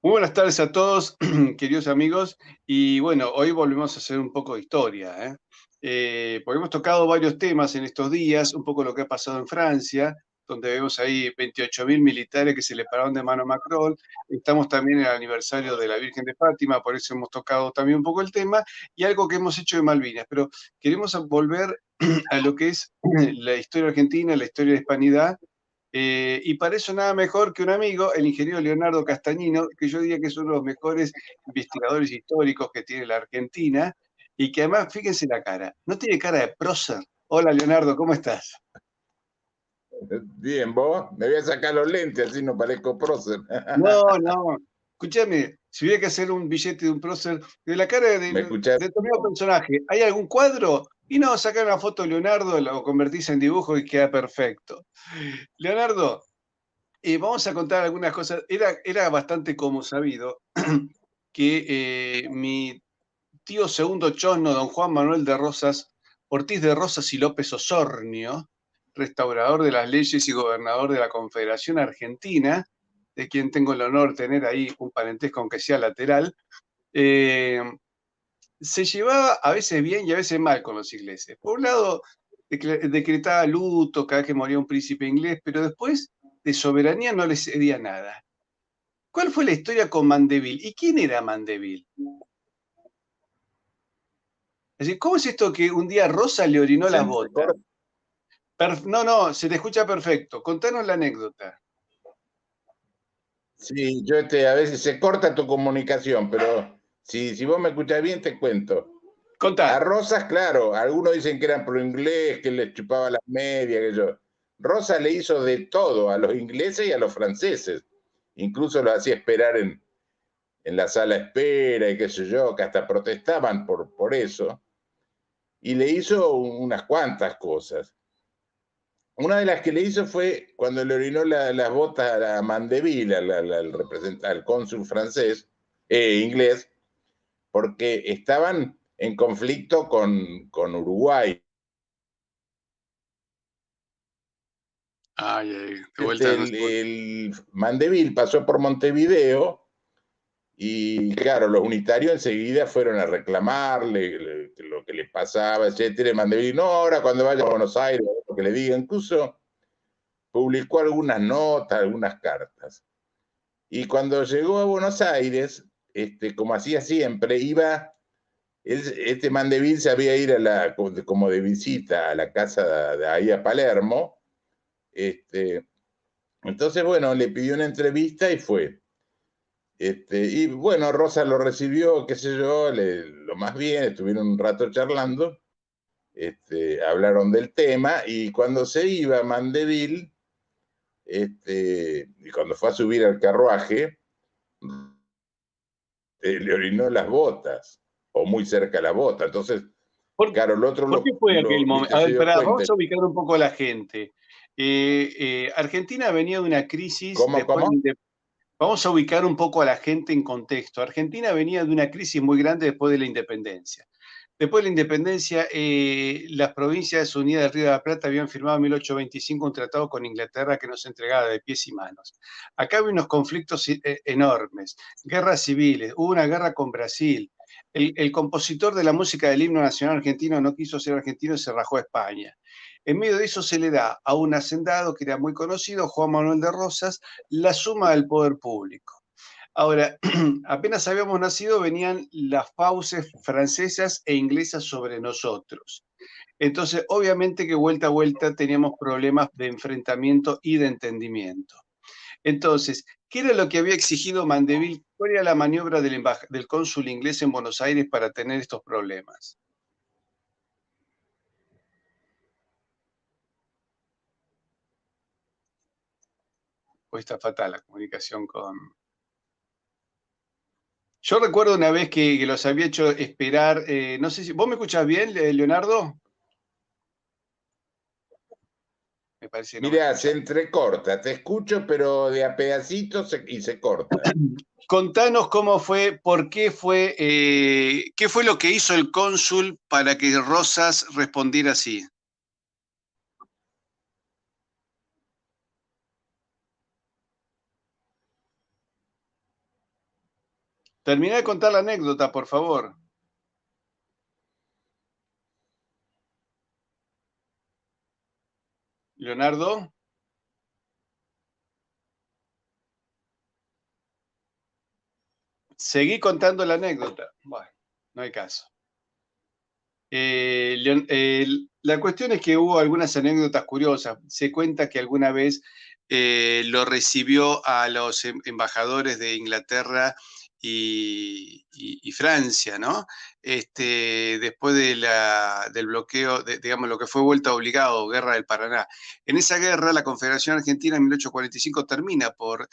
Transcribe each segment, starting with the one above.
Muy buenas tardes a todos, queridos amigos. Y bueno, hoy volvemos a hacer un poco de historia, ¿eh? Porque hemos tocado varios temas en estos días, un poco lo que ha pasado en Francia, donde vemos ahí 28.000 militares que se le pararon de mano a Macron. Estamos también en el aniversario de la Virgen de Fátima, por eso hemos tocado también un poco el tema, y algo que hemos hecho de Malvinas. Pero queremos volver a lo que es la historia argentina, la historia de la hispanidad, y para eso nada mejor que un amigo, el ingeniero Leonardo Castañino, que yo diría que es uno de los mejores investigadores históricos que tiene la Argentina, y que además, fíjense la cara, no tiene cara de prócer. Hola Leonardo, ¿cómo estás? Bien, vos, me voy a sacar los lentes, así no parezco prócer. No, no, escúchame, si hubiera que hacer un billete de un prócer, de la cara de ¿Me escuchás? determinado personaje, ¿hay algún cuadro? Y no, sacar una foto de Leonardo, lo convertís en dibujo y queda perfecto. Leonardo, vamos a contar algunas cosas. Era bastante como sabido que mi tío segundo chosno, don Juan Manuel de Rosas, Ortiz de Rosas y López Osornio, restaurador de las leyes y gobernador de la Confederación Argentina, de quien tengo el honor de tener ahí un parentesco aunque sea lateral, eh, se llevaba a veces bien y a veces mal con los ingleses. Por un lado, decretaba luto cada vez que moría un príncipe inglés, pero después de soberanía no le cedía nada. ¿Cuál fue la historia con Mandeville? ¿Y quién era Mandeville? Es decir, ¿cómo es esto que un día Rosa le orinó ¿Se las botas? entrecorta? No, no, se te escucha perfecto. Contanos la anécdota. Sí, a veces se corta tu comunicación, pero si vos me escuchás bien, te cuento. Contá. A Rosas, claro, algunos dicen que eran pro inglés, que les chupaba las medias, que yo. Rosa le hizo de todo a los ingleses y a los franceses. Incluso los hacía esperar en la sala de espera y qué sé yo, que hasta protestaban por eso. Y le hizo unas cuantas cosas. Una de las que le hizo fue cuando le orinó las botas a Mandeville, al cónsul francés, inglés, porque estaban en conflicto con Uruguay. Ay, ay, de vuelta no se puede. El Mandeville pasó por Montevideo y claro, los unitarios enseguida fueron a reclamarle lo que les pasaba, etcétera. Y Mandeville, no, ahora cuando vaya a Buenos Aires, lo que le diga, incluso publicó algunas notas, algunas cartas. Y cuando llegó a Buenos Aires, como hacía siempre, este Mandeville se había ido como de visita a la casa de ahí a Palermo. Entonces, bueno, le pidió una entrevista y fue. Y bueno, Rosa lo recibió, qué sé yo, lo más bien, estuvieron un rato charlando, hablaron del tema y cuando se iba Mandeville, y cuando fue a subir al carruaje, le orinó las botas, o muy cerca de la bota. Entonces, ¿Por, claro, el otro por qué fue aquel momento? ¿viste? A Se ver, dio cuenta. vamos a ubicar un poco a la gente. Argentina venía de una crisis ¿Cómo, después cómo? de Vamos a ubicar un poco a la gente en contexto. Argentina venía de una crisis muy grande después de la independencia. Después de la independencia, las provincias unidas del Río de la Plata habían firmado en 1825 un tratado con Inglaterra que nos entregaba de pies y manos. Acá había unos conflictos enormes, guerras civiles, hubo una guerra con Brasil. El compositor de la música del himno nacional argentino no quiso ser argentino y se rajó a España. En medio de eso se le da a un hacendado que era muy conocido, Juan Manuel de Rosas, la suma del poder público. Ahora, apenas habíamos nacido, venían las fauces francesas e inglesas sobre nosotros. Entonces, obviamente que vuelta a vuelta teníamos problemas de enfrentamiento y de entendimiento. Entonces, ¿qué era lo que había exigido Mandeville? ¿Cuál era la maniobra del cónsul inglés en Buenos Aires para tener estos problemas? Pues está fatal la comunicación con... Yo recuerdo una vez que los había hecho esperar, no sé si... ¿Vos me escuchás bien, Leonardo? Me parece que no me Mirá, se escuchás. entrecorta, te escucho, pero de a pedacitos y se corta. Contanos cómo fue, qué fue lo que hizo el cónsul para que Rosas respondiera así. Terminá de contar la anécdota, por favor. Leonardo. Seguí contando la anécdota. Bueno, no hay caso. La cuestión es que hubo algunas anécdotas curiosas. Se cuenta que alguna vez lo recibió a los embajadores de Inglaterra y Francia, ¿no? Después del bloqueo, digamos, lo que fue vuelta obligado, Guerra del Paraná. En esa guerra, la Confederación Argentina en 1845 termina por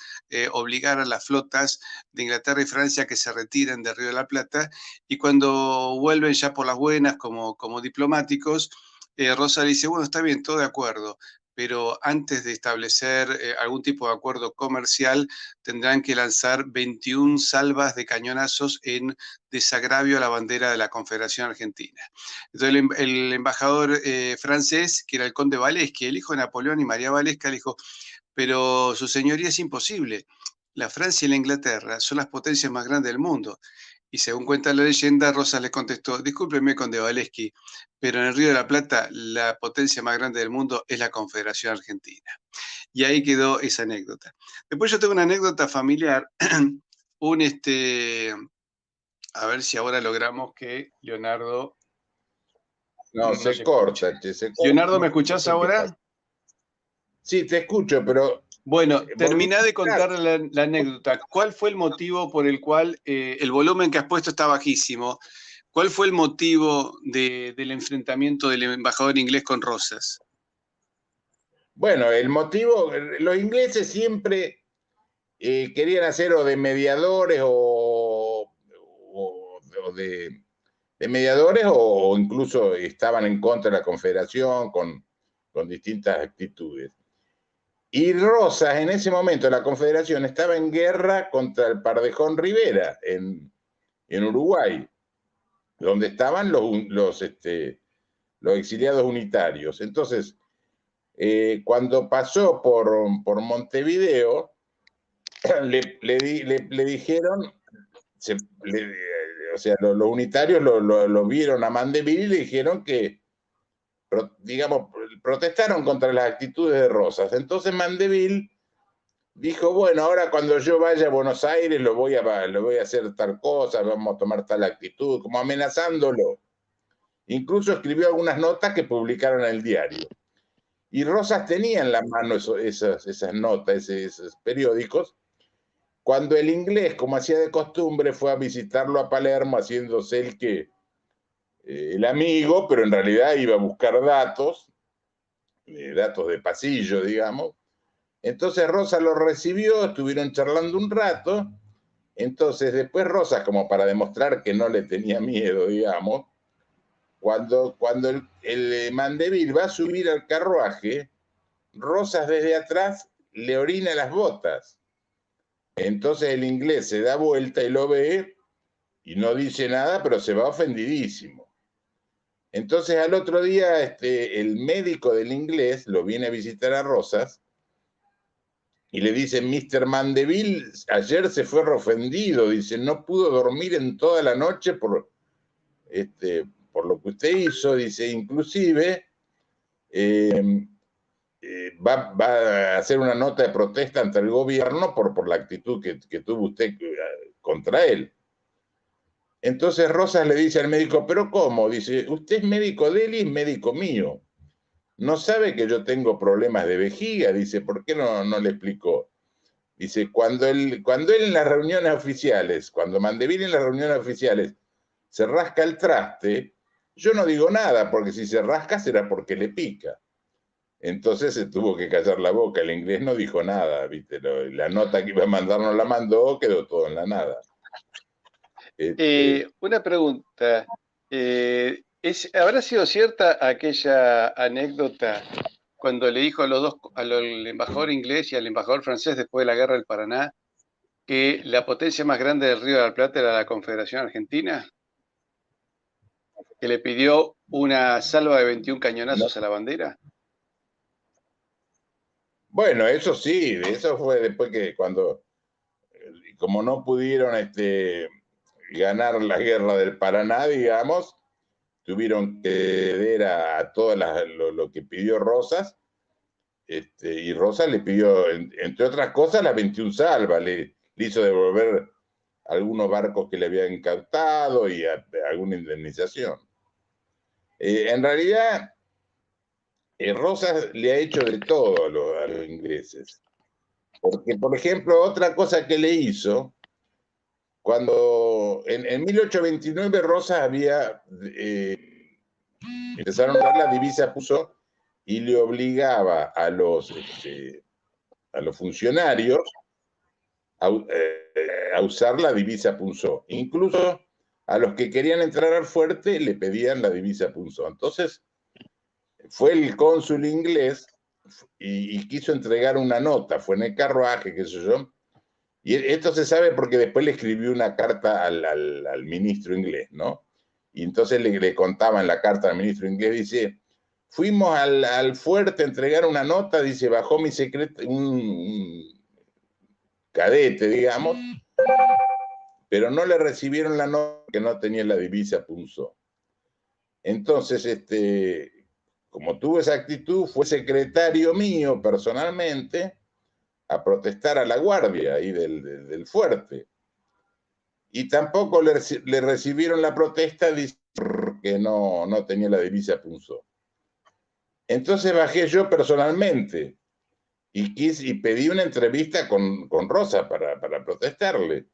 obligar a las flotas de Inglaterra y Francia que se retiren de Río de la Plata, y cuando vuelven ya por las buenas como diplomáticos, Rosa le dice, bueno, está bien, todo de acuerdo, pero antes de establecer algún tipo de acuerdo comercial, tendrán que lanzar 21 salvas de cañonazos en desagravio a la bandera de la Confederación Argentina. Entonces el embajador francés, que era el conde Valeski, el hijo de Napoleón y María Valesca, le dijo, pero su señoría, es imposible. La Francia y la Inglaterra son las potencias más grandes del mundo. Y según cuenta la leyenda, Rosas le contestó, discúlpeme, conde Valeski, pero en el Río de la Plata la potencia más grande del mundo es la Confederación Argentina. Y ahí quedó esa anécdota. Después yo tengo una anécdota familiar, a ver si ahora logramos que Leonardo No, se corta, se corta. Leonardo, ¿me escuchás ahora? Sí, te escucho, pero... Bueno, terminá de contar la anécdota. ¿Cuál fue el motivo por el cual el volumen que has puesto está bajísimo? ¿Cuál fue el motivo del enfrentamiento del embajador inglés con Rosas? Bueno, el motivo, los ingleses siempre querían hacer o de mediadores o de mediadores o incluso estaban en contra de la Confederación con distintas actitudes. Y Rosas, en ese momento, la Confederación estaba en guerra contra el Pardejón Rivera en Uruguay, donde estaban los exiliados unitarios. Entonces, cuando pasó por Montevideo, le dijeron, o sea, los unitarios lo vieron a Mandeville y le dijeron que, digamos, protestaron contra las actitudes de Rosas. Entonces Mandeville dijo, bueno, ahora cuando yo vaya a Buenos Aires lo voy a hacer tal cosa, vamos a tomar tal actitud, como amenazándolo. Incluso escribió algunas notas que publicaron en el diario. Y Rosas tenía en la mano esas notas, esos periódicos, cuando el inglés, como hacía de costumbre, fue a visitarlo a Palermo, haciéndose el amigo, pero en realidad iba a buscar datos de pasillo, digamos. Entonces Rosas lo recibió, estuvieron charlando un rato. Entonces después Rosas, como para demostrar que no le tenía miedo, digamos, cuando el Mandeville va a subir al carruaje, Rosas desde atrás le orina las botas. Entonces el inglés se da vuelta y lo ve y no dice nada, pero se va ofendidísimo. Entonces al otro día el médico del inglés lo viene a visitar a Rosas y le dice, Mr. Mandeville ayer se fue ofendido, dice, no pudo dormir en toda la noche por lo que usted hizo, dice, inclusive va a hacer una nota de protesta ante el gobierno por la actitud que tuvo usted contra él. Entonces Rosas le dice al médico, ¿pero cómo? Dice, usted es médico de él y es médico mío. ¿No sabe que yo tengo problemas de vejiga? Dice, ¿por qué no le explicó? Dice, cuando él en las reuniones oficiales, cuando Mandeville en las reuniones oficiales se rasca el traste, yo no digo nada, porque si se rasca será porque le pica. Entonces se tuvo que callar la boca, el inglés no dijo nada, ¿viste? La nota que iba a mandar no la mandó, quedó todo en la nada. Una pregunta, ¿habrá sido cierta aquella anécdota cuando le dijo al embajador inglés y al embajador francés después de la Guerra del Paraná que la potencia más grande del Río de la Plata era la Confederación Argentina? ¿Que le pidió una salva de 21 cañonazos a la bandera? Bueno, eso sí, eso fue después que como no pudieron ganar la guerra del Paraná, digamos, tuvieron que ceder a todo lo que pidió Rosas, y Rosas le pidió, entre otras cosas, la 21 salva, le hizo devolver algunos barcos que le habían incautado y alguna indemnización. En realidad, Rosas le ha hecho de todo a los ingleses. Porque, por ejemplo, otra cosa que le hizo, cuando en 1829 Rosas había, empezaron a dar la divisa puso y le obligaba a los funcionarios a usar la divisa punzó. Incluso a los que querían entrar al fuerte le pedían la divisa punzó. Entonces, fue el cónsul inglés y quiso entregar una nota, fue en el carruaje, qué sé yo, y esto se sabe porque después le escribió una carta al ministro inglés, ¿no? Y entonces le contaban la carta al ministro inglés, dice, fuimos al fuerte a entregar una nota, dice, bajó mi secreto, un cadete, digamos, pero no le recibieron la nota que no tenía la divisa punzó. Entonces, como tuvo esa actitud, fue secretario mío personalmente a protestar a la guardia ahí del fuerte. Y tampoco le recibieron la protesta que no tenía la divisa punzó. Entonces bajé yo personalmente y pedí una entrevista con Rosa para protestarle.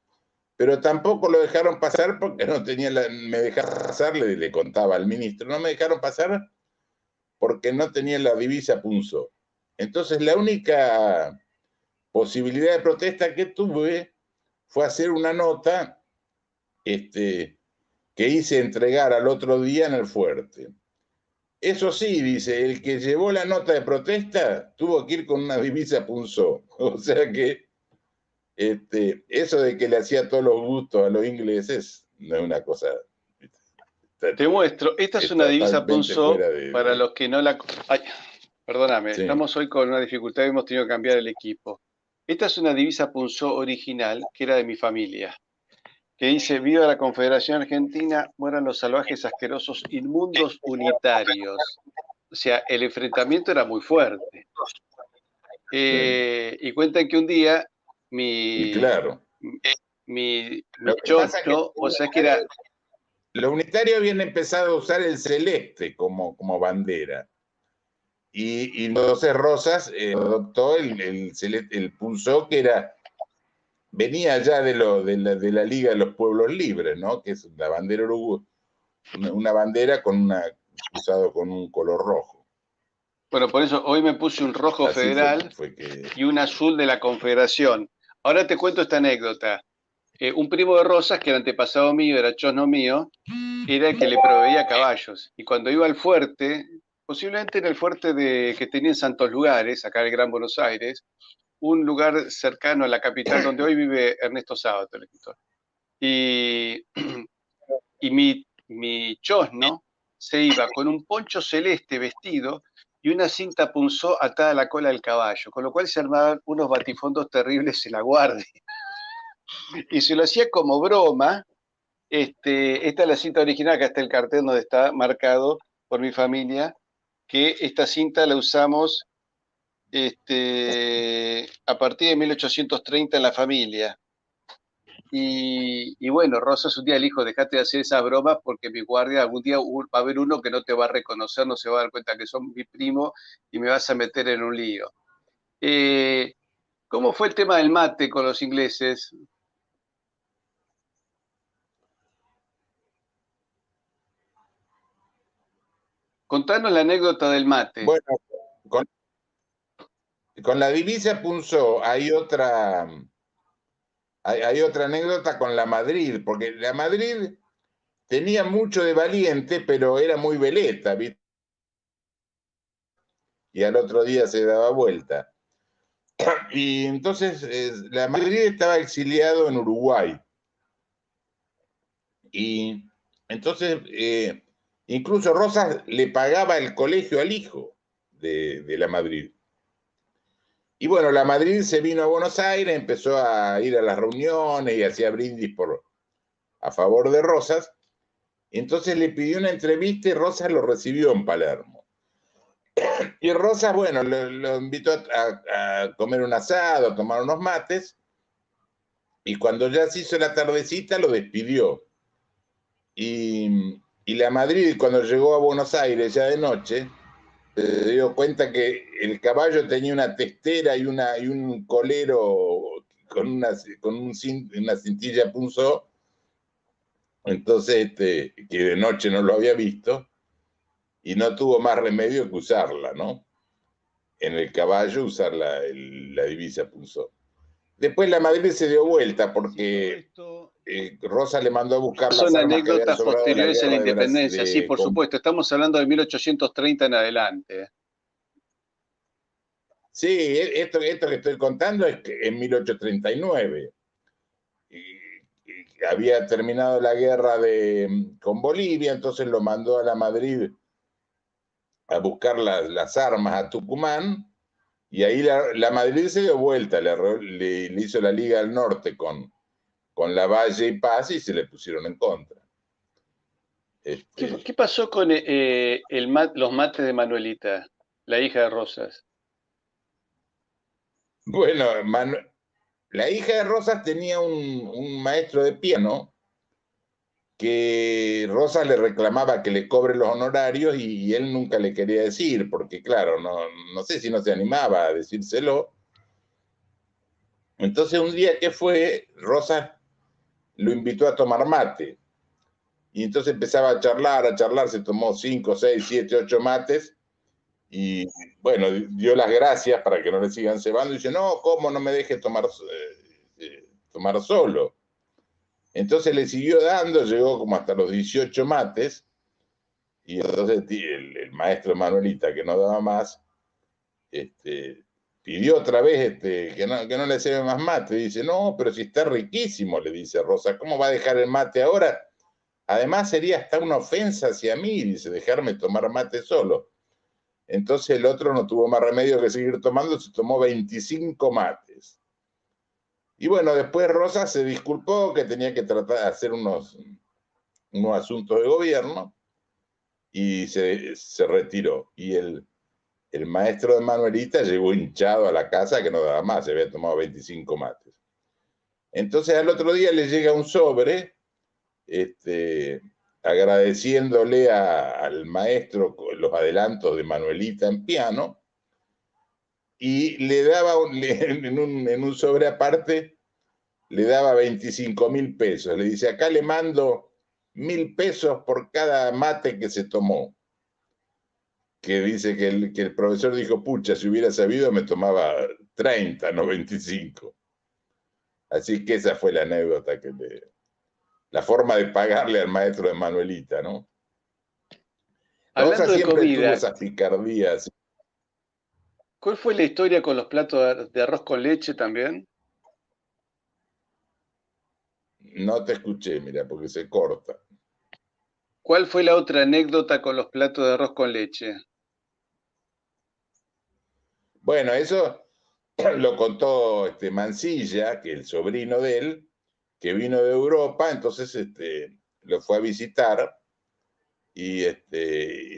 Pero tampoco lo dejaron pasar porque no tenía me dejaron pasar, le contaba al ministro, no me dejaron pasar porque no tenía la divisa punzó. Entonces la única posibilidad de protesta que tuve fue hacer una nota que hice entregar al otro día en el fuerte. Eso sí, dice, el que llevó la nota de protesta tuvo que ir con una divisa punzó. O sea que eso de que le hacía todos los gustos a los ingleses no es una cosa. Te muestro, esta es una divisa punzó para los que no la... Ay, perdóname, sí. Estamos hoy con una dificultad y hemos tenido que cambiar el equipo. Esta es una divisa punzó original que era de mi familia, que dice, viva la Confederación Argentina, mueran los salvajes, asquerosos, inmundos, unitarios. O sea, el enfrentamiento era muy fuerte. Y cuentan que un día mi chocho, o sea que era... Los unitarios habían empezado a usar el celeste como bandera. Y entonces Rosas adoptó el punzó, que venía ya de la Liga de los Pueblos Libres, ¿no? Que es la bandera una bandera usado con un color rojo. Bueno, por eso hoy me puse un rojo así federal y un azul de la Confederación. Ahora te cuento esta anécdota. Un primo de Rosas, que era antepasado mío, era chosno mío, era el que le proveía caballos. Y cuando iba al fuerte, posiblemente en el fuerte que tenía en Santos Lugares, acá en el Gran Buenos Aires, un lugar cercano a la capital donde hoy vive Ernesto Sábato, el escritor. Y mi chosno se iba con un poncho celeste vestido y una cinta punzó atada a la cola del caballo, con lo cual se armaban unos batifondos terribles en la guardia. Y se lo hacía como broma. Esta es la cinta original, acá está el cartel donde está marcado por mi familia, que esta cinta la usamos a partir de 1830 en la familia. Y bueno, Rosas un día le dijo, dejate de hacer esas bromas porque mi guardia algún día va a haber uno que no te va a reconocer, no se va a dar cuenta que son mi primo y me vas a meter en un lío. ¿Cómo fue el tema del mate con los ingleses? Contanos la anécdota del mate. Bueno, con la divisa punzó hay otra anécdota con la Madrid, porque la Madrid tenía mucho de valiente, pero era muy veleta, ¿viste? Y al otro día se daba vuelta. Y entonces la Madrid estaba exiliado en Uruguay. Y entonces incluso Rosas le pagaba el colegio al hijo de la Madrid. Y bueno, la Madrid se vino a Buenos Aires, empezó a ir a las reuniones y hacía brindis a favor de Rosas. Entonces le pidió una entrevista y Rosas lo recibió en Palermo. Y Rosas, bueno, lo invitó a comer un asado, a tomar unos mates, y cuando ya se hizo la tardecita lo despidió. Y Lamadrid, cuando llegó a Buenos Aires ya de noche, se dio cuenta que el caballo tenía una testera y un colero con una cintilla punzó, entonces que de noche no lo había visto, y no tuvo más remedio que usarla, ¿no? En el caballo usar la divisa punzó. Después Lamadrid se dio vuelta porque Rosa le mandó a buscar las Son armas que habían anécdotas sobrado de la posteriores a la guerra de independencia, sí, Brasil. por supuesto, estamos hablando de 1830 en adelante. Sí, esto que estoy contando es que en 1839 había terminado la guerra con Bolivia, entonces lo mandó a la Madrid a buscar las armas a Tucumán, y ahí la Madrid se dio vuelta, le hizo la Liga del Norte con Lavalle y Paz, y se le pusieron en contra. ¿Qué pasó con los mates de Manuelita, la hija de Rosas? Bueno, la hija de Rosas tenía un maestro de piano que Rosas le reclamaba que le cobre los honorarios, y él nunca le quería decir, porque claro, no sé si no se animaba a decírselo. Entonces un día que fue, Rosas lo invitó a tomar mate, y entonces empezaba a charlar, se tomó 5, 6, 7, 8 mates, y bueno, dio las gracias para que no le sigan cebando, y dice, no, ¿cómo no me deje tomar solo? Entonces le siguió dando, llegó como hasta los 18 mates, y entonces el maestro Manuelita, que no daba más, pidió otra vez que no le cebe más mate. Dice, no, pero si está riquísimo, le dice Rosa, ¿cómo va a dejar el mate ahora? Además sería hasta una ofensa hacia mí, dice, dejarme tomar mate solo. Entonces el otro no tuvo más remedio que seguir tomando, se tomó 25 mates. Y bueno, después Rosa se disculpó que tenía que tratar de hacer unos asuntos de gobierno, y se retiró. Y el maestro de Manuelita llegó hinchado a la casa, que no daba más, se había tomado 25 mates. Entonces al otro día le llega un sobre agradeciéndole al maestro los adelantos de Manuelita en piano, y le daba en un sobre aparte, le daba 25.000 pesos. Le dice, acá le mando 1.000 pesos por cada mate que se tomó. Que dice que el profesor dijo, pucha, si hubiera sabido me tomaba 30, no 25. Así que esa fue la anécdota, la forma de pagarle al maestro de Manuelita, ¿no? Rosa Hablando de siempre tuvo comida, esas picardías. ¿cuál fue la historia con los platos de arroz con leche también? No te escuché, mira, porque se corta. ¿Cuál fue la otra anécdota con los platos de arroz con leche? Bueno, eso lo contó Mansilla, que es el sobrino de él, que vino de Europa, entonces lo fue a visitar, y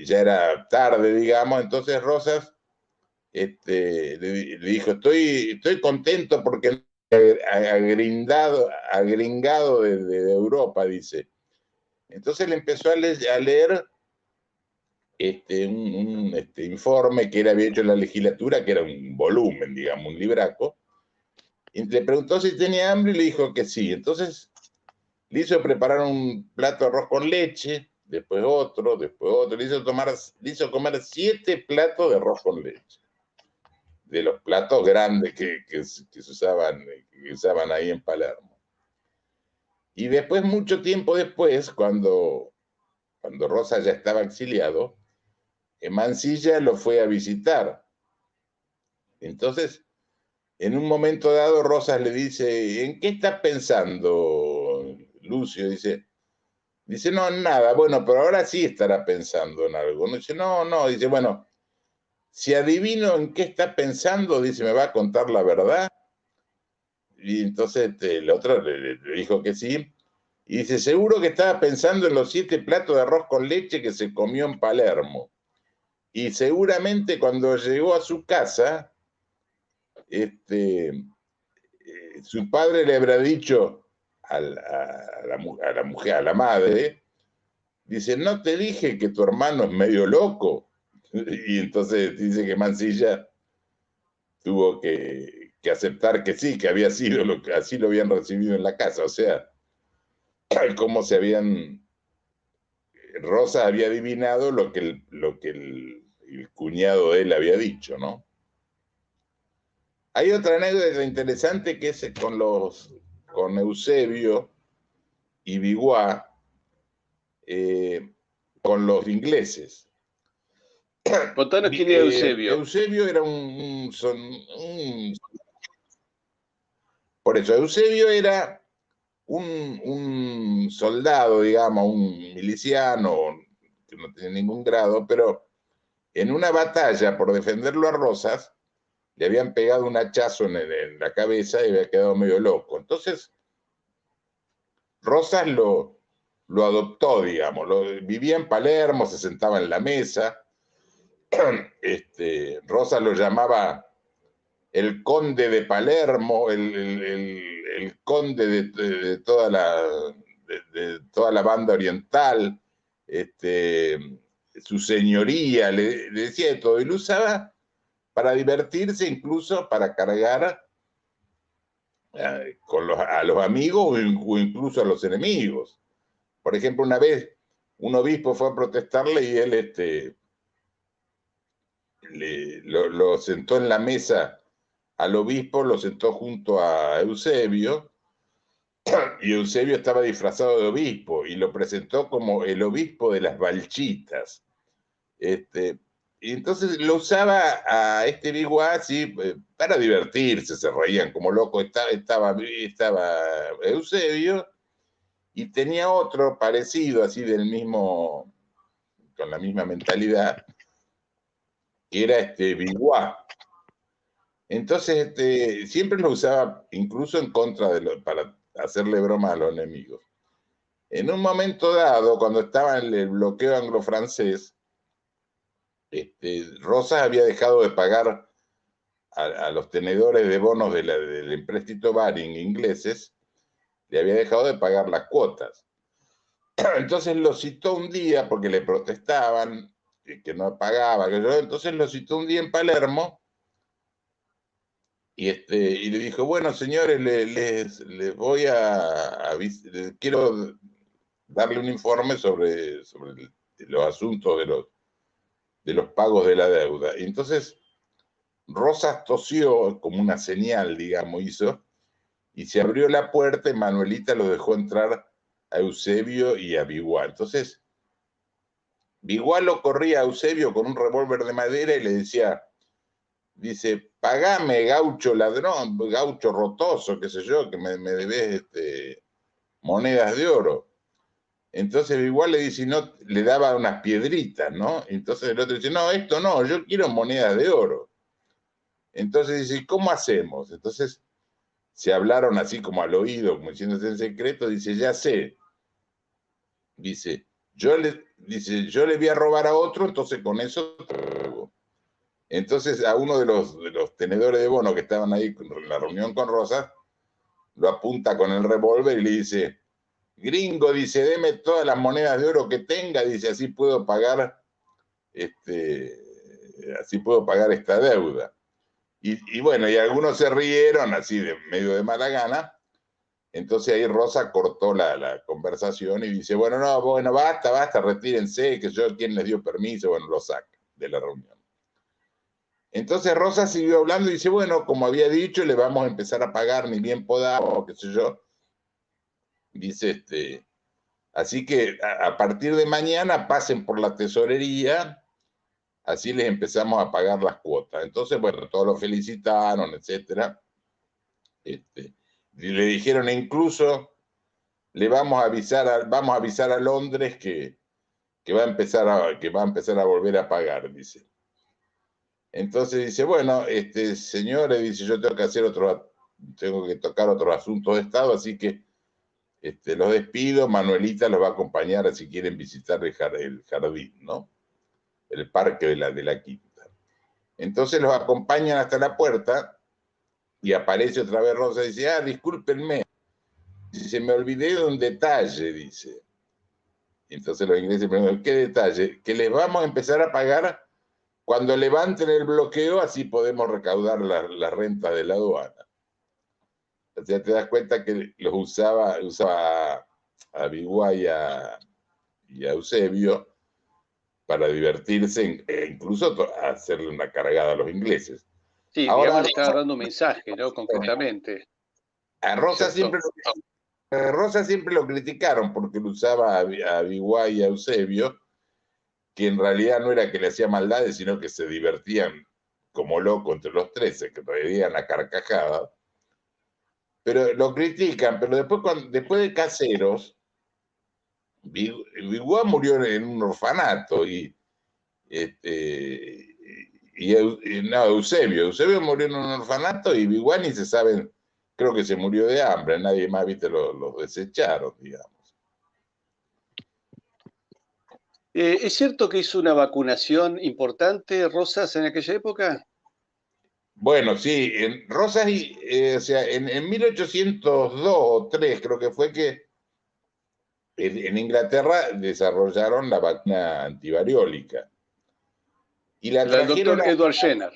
ya era tarde, digamos, entonces Rosas le dijo, estoy contento porque agringado de Europa, dice. Entonces le empezó a leer un informe que él había hecho en la legislatura, que era un volumen, digamos, un libraco, y le preguntó si tenía hambre, y le dijo que sí. Entonces le hizo preparar un plato de arroz con leche, después otro, le hizo comer 7 platos de arroz con leche, de los platos grandes que usaban ahí en Palermo. Y después, mucho tiempo después, cuando Rosa ya estaba exiliado, Mansilla lo fue a visitar. Entonces, en un momento dado, Rosas le dice, ¿en qué está pensando, Lucio? Dice, no, nada. Bueno, pero ahora sí estará pensando en algo. No, dice, no. Dice, bueno, si adivino en qué está pensando, dice, ¿me va a contar la verdad? Y entonces el otro le dijo que sí. Y dice, seguro que estaba pensando en los 7 platos de arroz con leche que se comió en Palermo. Y seguramente cuando llegó a su casa, su padre le habrá dicho a la mujer, a la madre, dice, ¿no te dije que tu hermano es medio loco? Y entonces dice que Mansilla tuvo que aceptar que sí, que había sido lo que así lo habían recibido en la casa. O sea, cómo se habían, Rosa había adivinado lo que el cuñado de él había dicho, ¿no? Hay otra anécdota interesante que es con Eusebio y Biguá, con los ingleses. Contanos quién era Eusebio. Eusebio era por eso, Eusebio era un soldado, digamos, un miliciano, que no tiene ningún grado, pero en una batalla por defenderlo a Rosas, le habían pegado un hachazo en la cabeza y había quedado medio loco. Entonces, Rosas lo adoptó, digamos, vivía en Palermo, se sentaba en la mesa, Rosas lo llamaba el conde de Palermo, el conde de toda la banda oriental, su señoría, le decía de todo, y lo usaba para divertirse, incluso para cargar a los amigos o incluso a los enemigos. Por ejemplo, una vez un obispo fue a protestarle y él lo sentó en la mesa al obispo, lo sentó junto a Eusebio, y Eusebio estaba disfrazado de obispo y lo presentó como el obispo de las Balchitas. Y entonces lo usaba a Biguá así para divertirse, se reían como locos. Estaba Eusebio y tenía otro parecido, así con la misma mentalidad, que era Biguá. Entonces, siempre lo usaba incluso en contra para hacerle broma a los enemigos. En un momento dado, cuando estaba en el bloqueo anglo-francés, Rosas había dejado de pagar a los tenedores de bonos del empréstito Baring ingleses, le había dejado de pagar las cuotas. Entonces lo citó un día porque le protestaban que no pagaba, entonces lo citó un día en Palermo y le dijo, bueno, señores, les voy quiero darle un informe sobre los asuntos de los pagos de la deuda. Y entonces Rosas tosió como una señal, digamos, hizo, y se abrió la puerta y Manuelita lo dejó entrar a Eusebio y a Biguá. Entonces, Biguá lo corría a Eusebio con un revólver de madera y le decía, dice, pagame, gaucho ladrón, gaucho rotoso, qué sé yo, que me debes monedas de oro. Entonces igual le dice, no, le daba unas piedritas, ¿no? Entonces el otro dice, no, esto no, yo quiero monedas de oro. Entonces dice, ¿cómo hacemos? Entonces se hablaron así como al oído, como diciéndose en secreto, dice, ya sé. Dice, yo le voy a robar a otro, entonces con eso. Entonces a uno de los tenedores de bono que estaban ahí en la reunión con Rosas, lo apunta con el revólver y le dice, gringo, dice, deme todas las monedas de oro que tenga, dice, así puedo pagar esta deuda. Y bueno, y algunos se rieron así de medio de mala gana. Entonces ahí Rosa cortó la conversación y dice, bueno, no, bueno, basta, retírense, que yo quien les dio permiso, bueno, lo saca de la reunión. Entonces Rosa siguió hablando y dice, bueno, como había dicho, le vamos a empezar a pagar ni bien podamos, qué sé yo. Dice, así que a partir de mañana pasen por la tesorería, así les empezamos a pagar las cuotas. Entonces, bueno, todos lo felicitaron, etcétera. Y le dijeron incluso, vamos a avisar a Londres que va a empezar a volver a pagar, dice. Entonces dice, bueno, señores, dice, yo tengo que tocar otros asuntos de Estado, así que los despido, Manuelita los va a acompañar si quieren visitar el jardín, ¿no? El parque de la quinta. Entonces los acompañan hasta la puerta y aparece otra vez Rosa y dice, discúlpenme, se me olvidé de un detalle, dice. Entonces los ingleses preguntan, ¿qué detalle? Que les vamos a empezar a pagar cuando levanten el bloqueo, así podemos recaudar la renta de la aduana. O sea, te das cuenta que los usaba a Biguá y a Eusebio para divertirse e incluso hacerle una cargada a los ingleses. Sí, Ahora, digamos, le estaba dando un mensaje, ¿no? Concretamente. a Rosa siempre lo criticaron porque lo usaba a Biguá y a Eusebio, que en realidad no era que le hacía maldades, sino que se divertían como locos entre los 13, que reían a carcajadas. Pero lo critican, pero después de Caseros, Biguá murió en un orfanato Eusebio murió en un orfanato y Biguá ni se sabe, creo que se murió de hambre, nadie más, viste, los desecharon, digamos. ¿Es cierto que hizo una vacunación importante, Rosas, en aquella época? Bueno, sí, en Rosas, o sea, en 1802 o 3 creo que fue que en Inglaterra desarrollaron la vacuna antivariólica. Y la La del trajeron doctor Edward Jenner.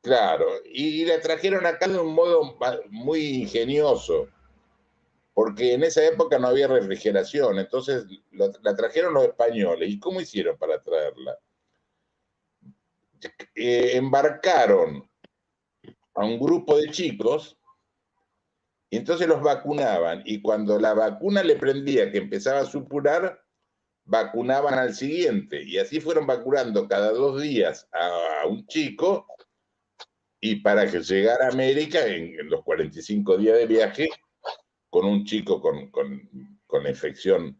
claro, y la trajeron acá de un modo muy ingenioso, porque en esa época no había refrigeración, entonces la trajeron los españoles. ¿Y cómo hicieron para traerla? Embarcaron a un grupo de chicos y entonces los vacunaban, y cuando la vacuna le prendía, que empezaba a supurar, vacunaban al siguiente, y así fueron vacunando cada 2 días a un chico, y para que llegara a América en los 45 días de viaje, con un chico con infección,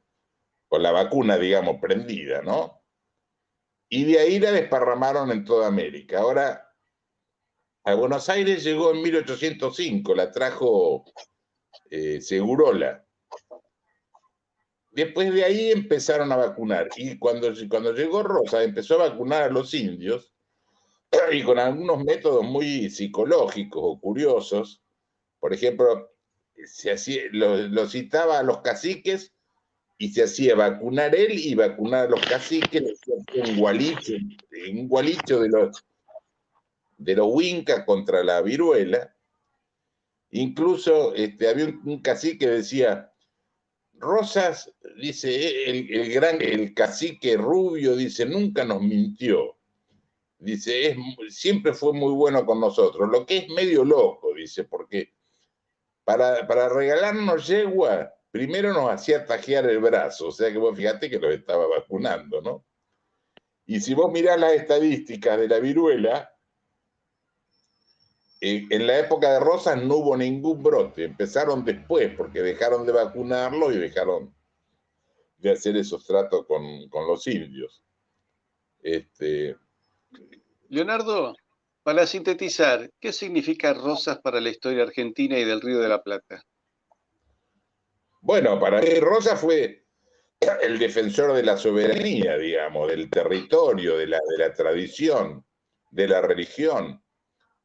con la vacuna, digamos, prendida, ¿no? Y de ahí la desparramaron en toda América. Ahora, a Buenos Aires llegó en 1805, la trajo Segurola. Después de ahí empezaron a vacunar. Y cuando llegó Rosa, empezó a vacunar a los indios, y con algunos métodos muy psicológicos o curiosos. Por ejemplo, lo citaba a los caciques y se hacía vacunar él y vacunar a los caciques, un gualicho de los Wincas contra la viruela. Incluso había un cacique que decía, Rosas, dice, el cacique rubio, dice, nunca nos mintió. Dice, siempre fue muy bueno con nosotros, lo que es medio loco, dice, porque para regalarnos yegua, primero nos hacía tajear el brazo, o sea que vos fíjate que los estaba vacunando, ¿no? Y si vos mirás las estadísticas de la viruela, en la época de Rosas no hubo ningún brote, empezaron después porque dejaron de vacunarlo y dejaron de hacer esos tratos con los indios. Leonardo, para sintetizar, ¿qué significa Rosas para la historia argentina y del Río de la Plata? Bueno, para mí Rosas fue el defensor de la soberanía, digamos, del territorio, de la tradición, de la religión.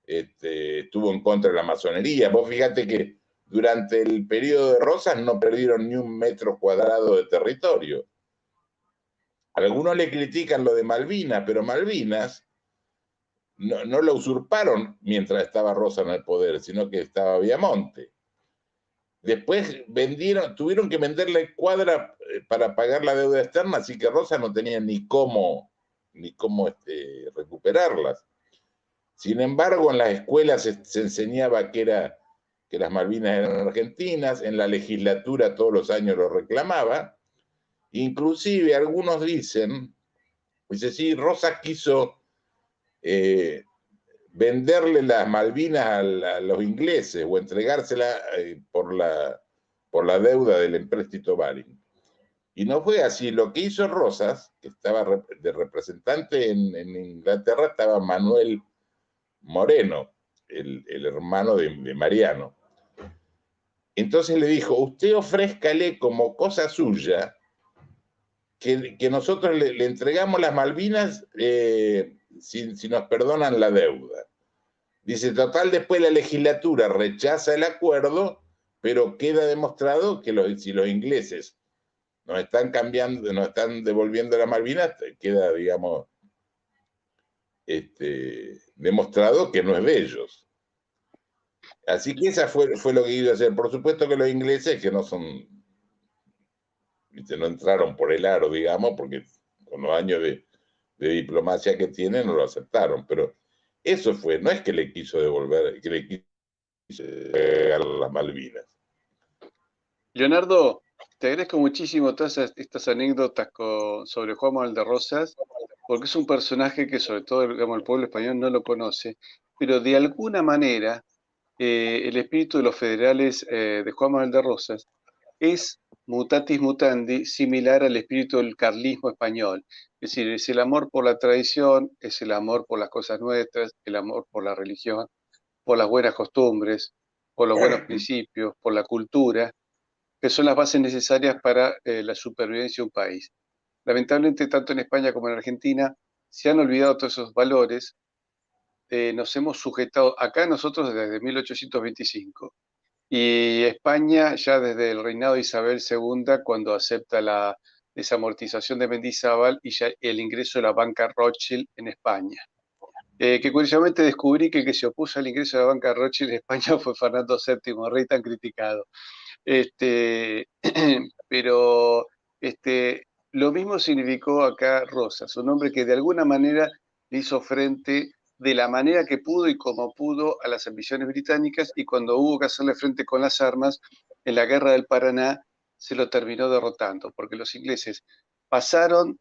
Estuvo en contra de la masonería. Vos fíjate que durante el periodo de Rosas no perdieron ni un metro cuadrado de territorio. Algunos le critican lo de Malvinas, pero Malvinas no lo usurparon mientras estaba Rosa en el poder, sino que estaba Viamonte. Después tuvieron que venderle cuadra para pagar la deuda externa, así que Rosa no tenía ni cómo recuperarlas. Sin embargo, en las escuelas se enseñaba que las Malvinas eran argentinas, en la legislatura todos los años lo reclamaba. Inclusive algunos dicen, sí, Rosas quiso venderle las Malvinas a los ingleses o entregársela por la deuda del empréstito Baring. Y no fue así. Lo que hizo Rosas, que estaba de representante en Inglaterra, estaba Manuel Moreno, el hermano de Mariano. Entonces le dijo, usted ofrézcale como cosa suya que nosotros le entregamos las Malvinas si nos perdonan la deuda. Dice, total, después la legislatura rechaza el acuerdo, pero queda demostrado que si los ingleses nos están cambiando, nos están devolviendo las Malvinas, queda, digamos, demostrado que no es de ellos. Así que esa fue lo que iba a hacer. Por supuesto que los ingleses, que no son, no entraron por el aro, digamos, porque con los años de diplomacia que tienen no lo aceptaron, pero eso fue, no es que le quiso devolver, que le quiso pegar las Malvinas. Leonardo, te agradezco muchísimo todas estas anécdotas sobre Juan Manuel de Rosas, porque es un personaje que sobre todo digamos, el pueblo español no lo conoce, pero de alguna manera el espíritu de los federales de Juan Manuel de Rosas es mutatis mutandi similar al espíritu del carlismo español. Es decir, es el amor por la tradición, es el amor por las cosas nuestras, el amor por la religión, por las buenas costumbres, por los buenos principios, por la cultura, que son las bases necesarias para la supervivencia de un país. Lamentablemente, tanto en España como en Argentina, se han olvidado todos esos valores. Nos hemos sujetado, acá nosotros desde 1825, y España ya desde el reinado de Isabel II, cuando acepta la desamortización de Mendizábal y ya el ingreso de la banca Rothschild en España. Que curiosamente descubrí que el que se opuso al ingreso de la banca Rothschild en España fue Fernando VII, rey tan criticado. Pero lo mismo significó acá Rosas, un hombre que de alguna manera le hizo frente de la manera que pudo y como pudo a las ambiciones británicas, y cuando hubo que hacerle frente con las armas, en la guerra del Paraná se lo terminó derrotando, porque los ingleses pasaron,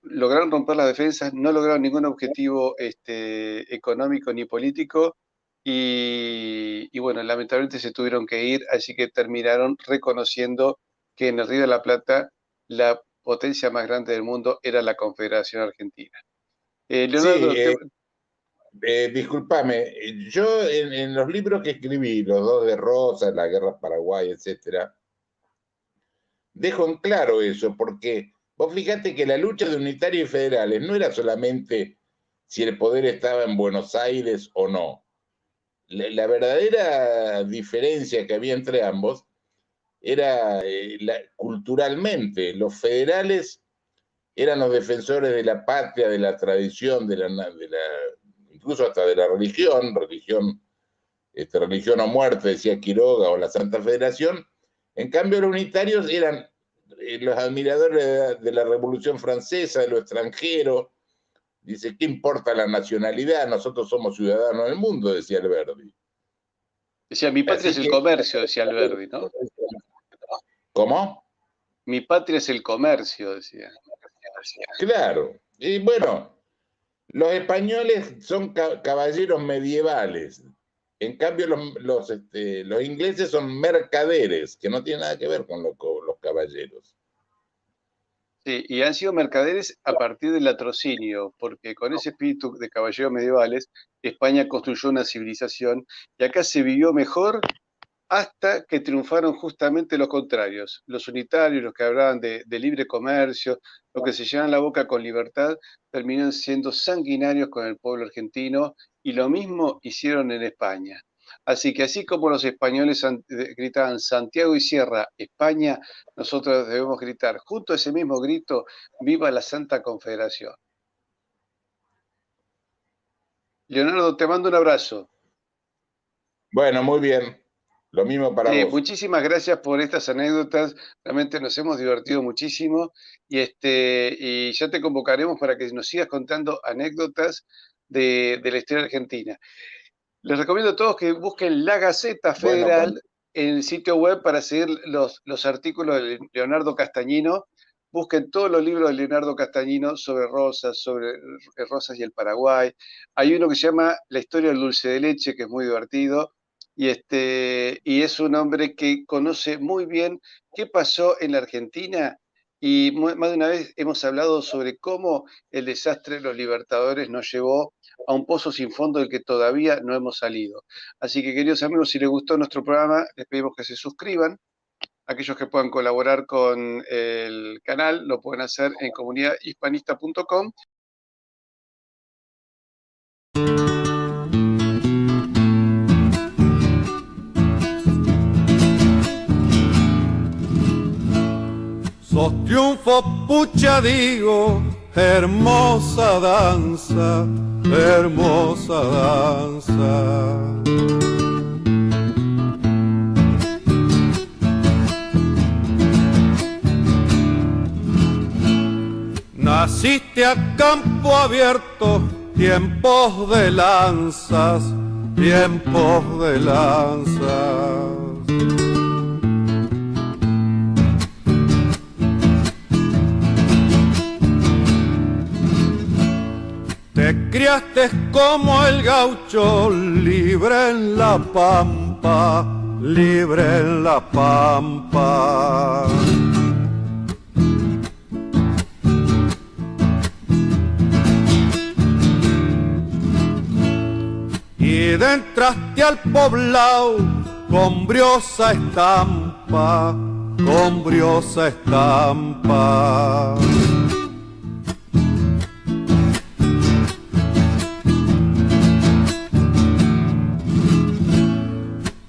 lograron romper las defensas, no lograron ningún objetivo económico ni político, y bueno, lamentablemente se tuvieron que ir, así que terminaron reconociendo que en el Río de la Plata la potencia más grande del mundo era la Confederación Argentina. Leonardo, Sí, discúlpame, yo en los libros que escribí, los dos de Rosas, la Guerra Paraguay, etcétera, dejo en claro eso, porque vos fíjate que la lucha de unitarios y federales no era solamente si el poder estaba en Buenos Aires o no. La verdadera diferencia que había entre ambos era culturalmente. Los federales eran los defensores de la patria, de la tradición, incluso hasta de la religión, religión o muerte, decía Quiroga, o la Santa Federación. En cambio, los unitarios eran los admiradores de la Revolución Francesa, de lo extranjero. Dice, ¿qué importa la nacionalidad? Nosotros somos ciudadanos del mundo, decía Alberdi. decía, mi patria es el comercio, decía Alberdi, ¿no? ¿Cómo? Mi patria es el comercio, decía. Claro. Y bueno, los españoles son caballeros medievales. En cambio, los ingleses son mercaderes, que no tienen nada que ver con los caballeros. Sí, y han sido mercaderes a partir del latrocinio, porque con ese espíritu de caballeros medievales, España construyó una civilización y acá se vivió mejor hasta que triunfaron justamente los contrarios. Los unitarios, los que hablaban de libre comercio, los que se llevan la boca con libertad, terminaron siendo sanguinarios con el pueblo argentino, y lo mismo hicieron en España. Así que así como los españoles gritaban Santiago y Sierra, España, nosotros debemos gritar junto a ese mismo grito, viva la Santa Confederación. Leonardo, te mando un abrazo. Bueno, muy bien. Lo mismo para vos. Muchísimas gracias por estas anécdotas, realmente nos hemos divertido muchísimo, y ya te convocaremos para que nos sigas contando anécdotas de la historia argentina. Les recomiendo a todos que busquen La Gaceta Bueno, Federal en el sitio web para seguir los artículos de Leonardo Castañino. Busquen todos los libros de Leonardo Castañino sobre Rosas y el Paraguay. Hay uno que se llama La historia del dulce de leche, que es muy divertido, y es un hombre que conoce muy bien qué pasó en la Argentina Y más de una vez hemos hablado sobre cómo el desastre de los Libertadores nos llevó a un pozo sin fondo del que todavía no hemos salido. Así que, queridos amigos, si les gustó nuestro programa, les pedimos que se suscriban. Aquellos que puedan colaborar con el canal lo pueden hacer en comunidadhispanista.com. Sos triunfo, pucha digo, hermosa danza, hermosa danza. Naciste a campo abierto, tiempos de lanzas, tiempos de lanzas. Te criaste como el gaucho, libre en la pampa, libre en la pampa. Y entraste al poblado con briosa estampa, con briosa estampa.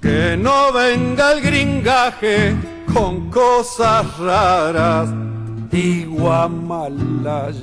Que no venga el gringaje con cosas raras y Guamalaya.